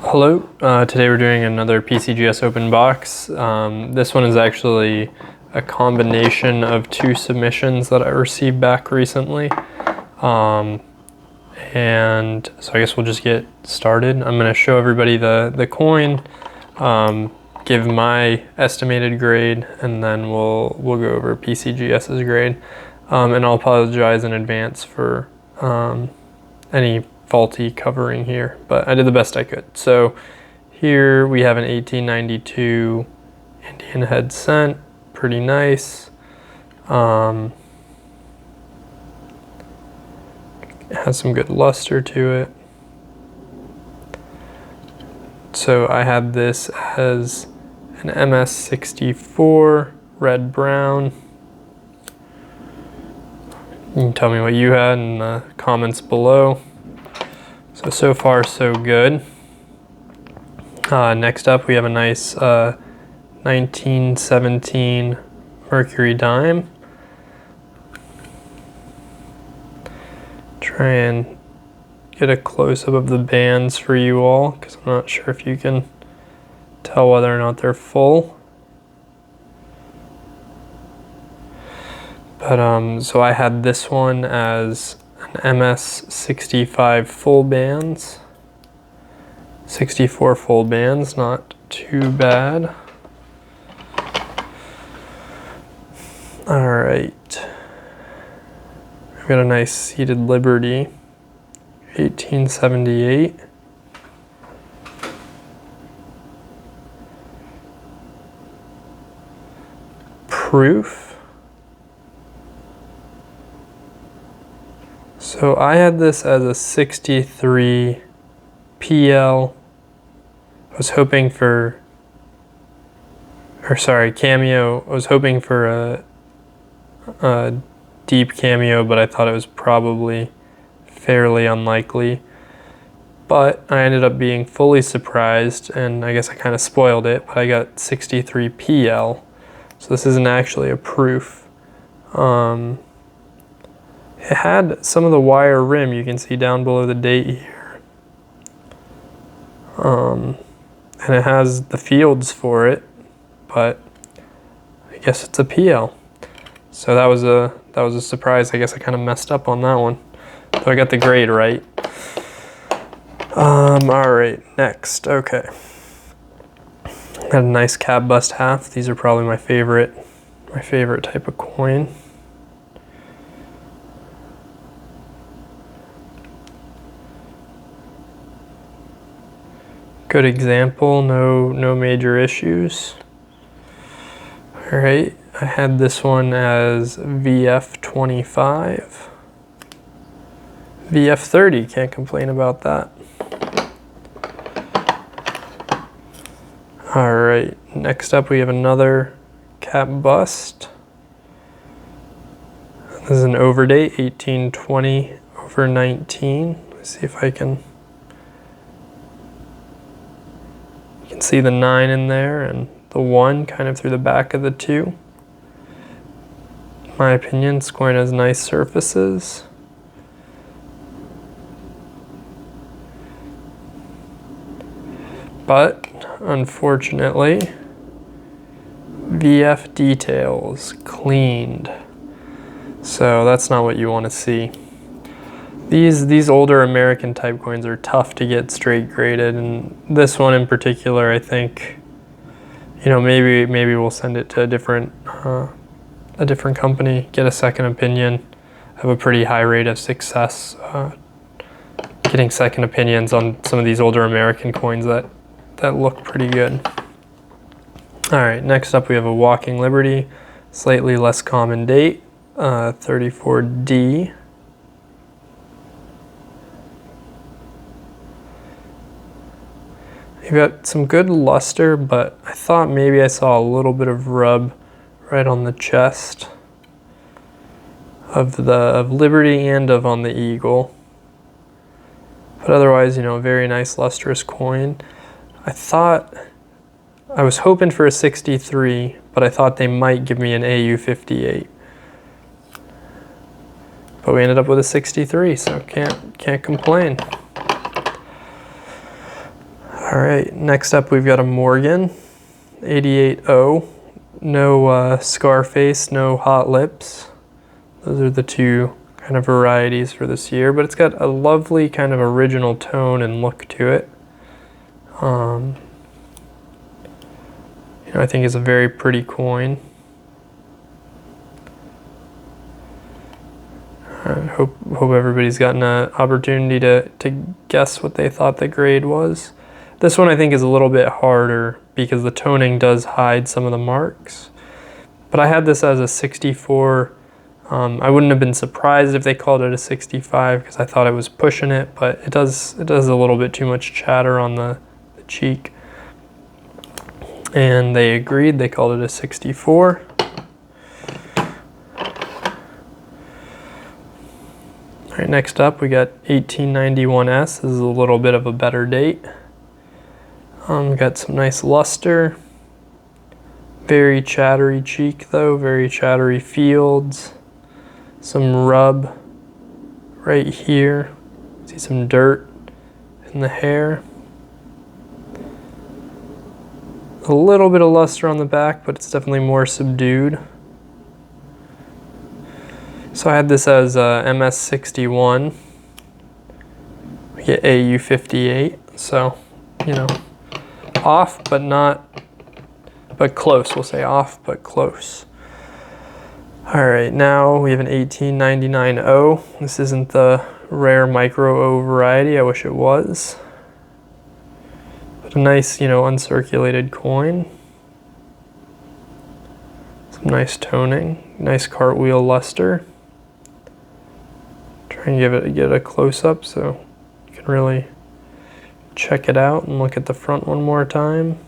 Hello, today we're doing another PCGS open box. This one is actually a combination of two submissions that I received back recently. And so I guess we'll just get started. I'm going to show everybody the coin, give my estimated grade, and then we'll go over PCGS's grade. And I'll apologize in advance for any faulty covering here, but I did the best I could. So here we have an 1892 Indian head cent, pretty nice. It has some good luster to it. So I had this as an MS64 red brown. You can tell me what you had in the comments below. So far so good. Next up we have a nice 1917 Mercury dime. Try and get a close-up of the bands for you all, because I'm not sure if you can tell whether or not they're full. But so I had this one as an MS65 full bands, 64 full bands, not too bad. All right, we've got a nice seated Liberty, 1878. Proof. So I had this as a 63 PL. I was hoping for, cameo. I was hoping for a deep cameo, but I thought it was probably fairly unlikely. But I ended up being fully surprised, and I guess I kind of spoiled it, but I got 63 PL. So this isn't actually a proof. It had some of the wire rim you can see down below the date here. And it has the fields for it, but I guess it's a PL. So that was a surprise. I guess I kind of messed up on that one. So I got the grade right. All right, next, okay. Got a nice cap bust half. These are probably my favorite type of coin. Good example, no major issues. All right, I had this one as VF25. VF30, can't complain about that. All right, next up we have another cap bust. This is an overdate, 1820/19. Let's see if I can. You can see the 9 in there and the 1 kind of through the back of the 2. In my opinion, this coin has nice surfaces. But unfortunately, VF details cleaned. So that's not what you want to see. These older American type coins are tough to get straight graded, and this one in particular, I think, you know, maybe we'll send it to a different company, get a second opinion. Have a pretty high rate of success getting second opinions on some of these older American coins that look pretty good. All right, next up we have a Walking Liberty, slightly less common date, 34D. You've got some good luster, but I thought maybe I saw a little bit of rub right on the chest of Liberty and on the Eagle. But otherwise, you know, very nice lustrous coin. I was hoping for a 63, but I thought they might give me an AU58. But we ended up with a 63, so can't complain. All All right, next up we've got a Morgan 88O. No Scarface, no Hot Lips. Those are the two kind of varieties for this year, but it's got a lovely kind of original tone and look to it. I think it's a very pretty coin. I hope everybody's gotten an opportunity to guess what they thought the grade was. This one I think is a little bit harder because the toning does hide some of the marks. But I had this as a 64. I wouldn't have been surprised if they called it a 65 because I thought it was pushing it, but it does a little bit too much chatter on the cheek. And they agreed, they called it a 64. All right, next up we got 1891S. This is a little bit of a better date. Got some nice luster. Very chattery cheek though, very chattery fields. Some rub right here. See some dirt in the hair. A little bit of luster on the back, but it's definitely more subdued. So I had this as MS61. We get AU58, so, off, but close. We'll say off, but close. All right, now we have an 1899O. This isn't the rare micro O variety. I wish it was. But a nice, uncirculated coin. Some nice toning, nice cartwheel luster. Try and get a close-up so you can really check it out and look at the front one more time.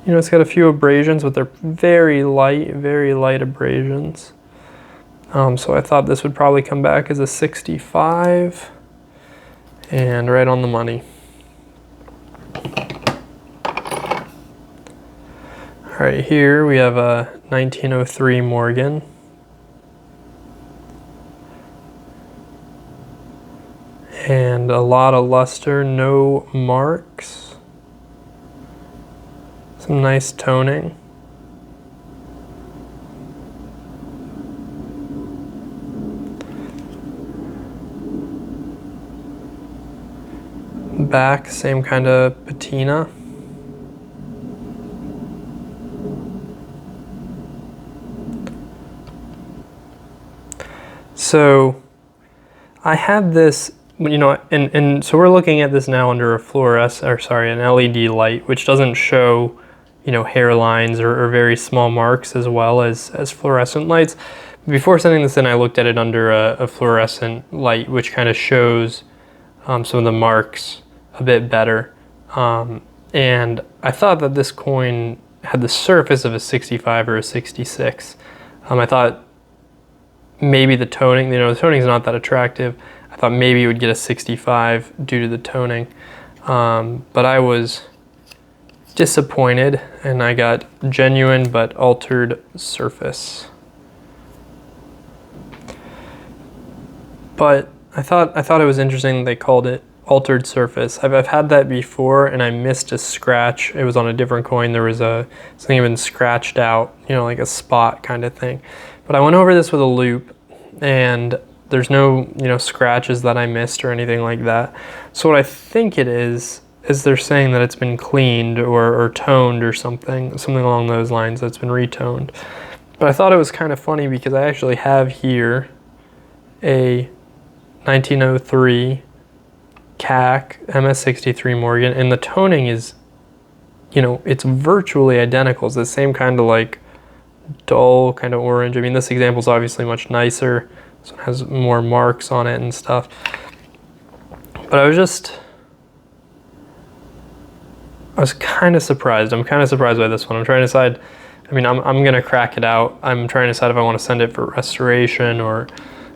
It's got a few abrasions, but they're very light abrasions. So I thought this would probably come back as a 65, and right on the money. All right, here we have a 1903 Morgan. And a lot of luster, no marks. Some nice toning. Back, same kind of patina. So I had this, and so we're looking at this now under a an LED light, which doesn't show, hairlines or very small marks as well as fluorescent lights. Before sending this in, I looked at it under a fluorescent light, which kind of shows some of the marks a bit better. And I thought that this coin had the surface of a 65 or a 66. I thought maybe the toning, the toning is not that attractive. I thought maybe it would get a 65 due to the toning. But I was disappointed and I got genuine but altered surface. But I thought it was interesting they called it altered surface. I've had that before and I missed a scratch. It was on a different coin. There was something had been scratched out, like a spot kind of thing. But I went over this with a loupe and there's no, scratches that I missed or anything like that. So what I think it is they're saying that it's been cleaned or toned or something along those lines, that's been retoned. But I thought it was kind of funny because I actually have here a 1903 CAC MS63 Morgan, and the toning is, it's virtually identical. It's the same kind of like dull kind of orange. I mean, this example is obviously much nicer, so it has more marks on it and stuff. But I was kind of surprised. I'm kind of surprised by this one. I'm trying to decide, I'm gonna crack it out. I'm trying to decide if I want to send it for restoration or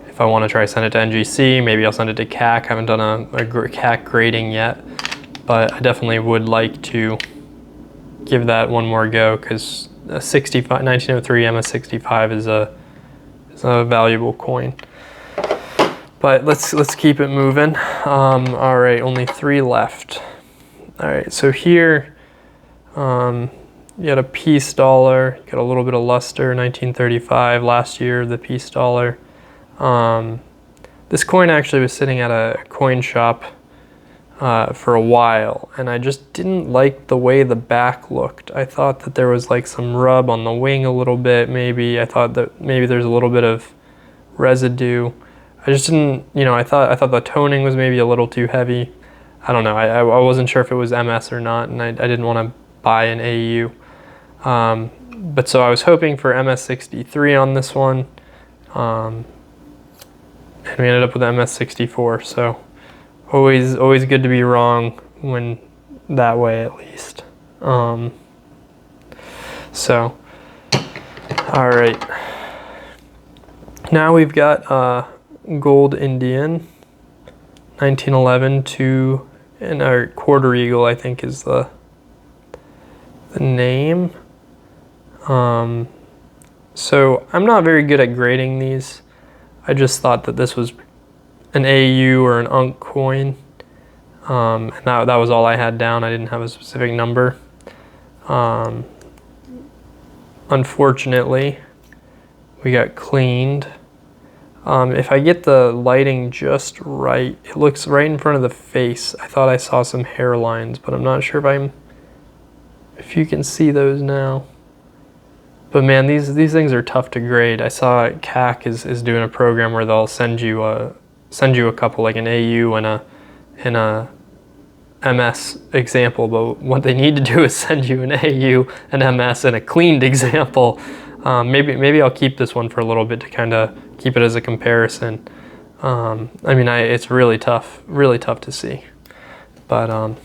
if I want to try to send it to NGC. Maybe I'll send it to CAC. I haven't done a CAC grading yet, but I definitely would like to give that one more go because a 1903 MS65 is a valuable coin. But let's keep it moving. All right, only 3 left. All right, so here you got a piece dollar, you got a little bit of luster, 1935, last year, the piece dollar. This coin actually was sitting at a coin shop for a while, and I just didn't like the way the back looked. I thought that there was like some rub on the wing a little bit, maybe. I thought that maybe there's a little bit of residue. I just didn't, you know, I thought the toning was maybe a little too heavy. I don't know, I wasn't sure if it was MS or not, and I didn't want to buy an AU. But so I was hoping for MS63 on this one, and we ended up with MS64, so always good to be wrong when that way, at least. So, all right. Now we've got Gold Indian, 1911 to, and our Quarter Eagle, I think, is the name. So I'm not very good at grading these. I just thought that this was an AU or an UNC coin, and that was all I had down. I didn't have a specific number. Unfortunately, we got cleaned. If I get the lighting just right, it looks right in front of the face. I thought I saw some hairlines, but I'm not sure if you can see those now. But man, these things are tough to grade. I saw CAC is doing a program where they'll send you a couple, like an AU and a MS example, but what they need to do is send you an AU, an MS, and a cleaned example. Maybe I'll keep this one for a little bit to kind of keep it as a comparison. I mean, it's really tough to see. But all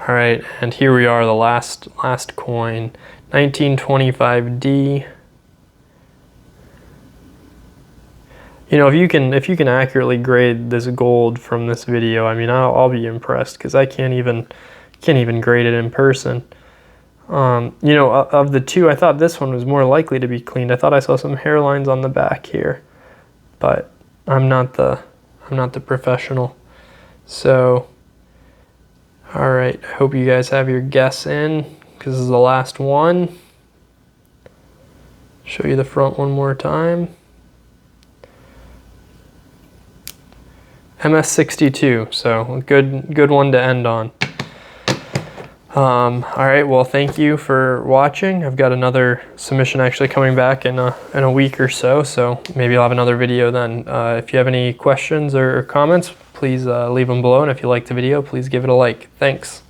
right, and here we are, the last coin, 1925D. You know, if you can accurately grade this gold from this video, I mean, I'll be impressed, because I can't even grade it in person. You know, of the two, I thought this one was more likely to be cleaned. I thought I saw some hairlines on the back here, but I'm not the professional. So, all right, I hope you guys have your guess in, because this is the last one. Show you the front one more time. MS62, so good one to end on. All right, well, thank you for watching. I've got another submission actually coming back in a week or so maybe I'll have another video then. If you have any questions or comments, please leave them below, and if you liked the video, please give it a like. Thanks.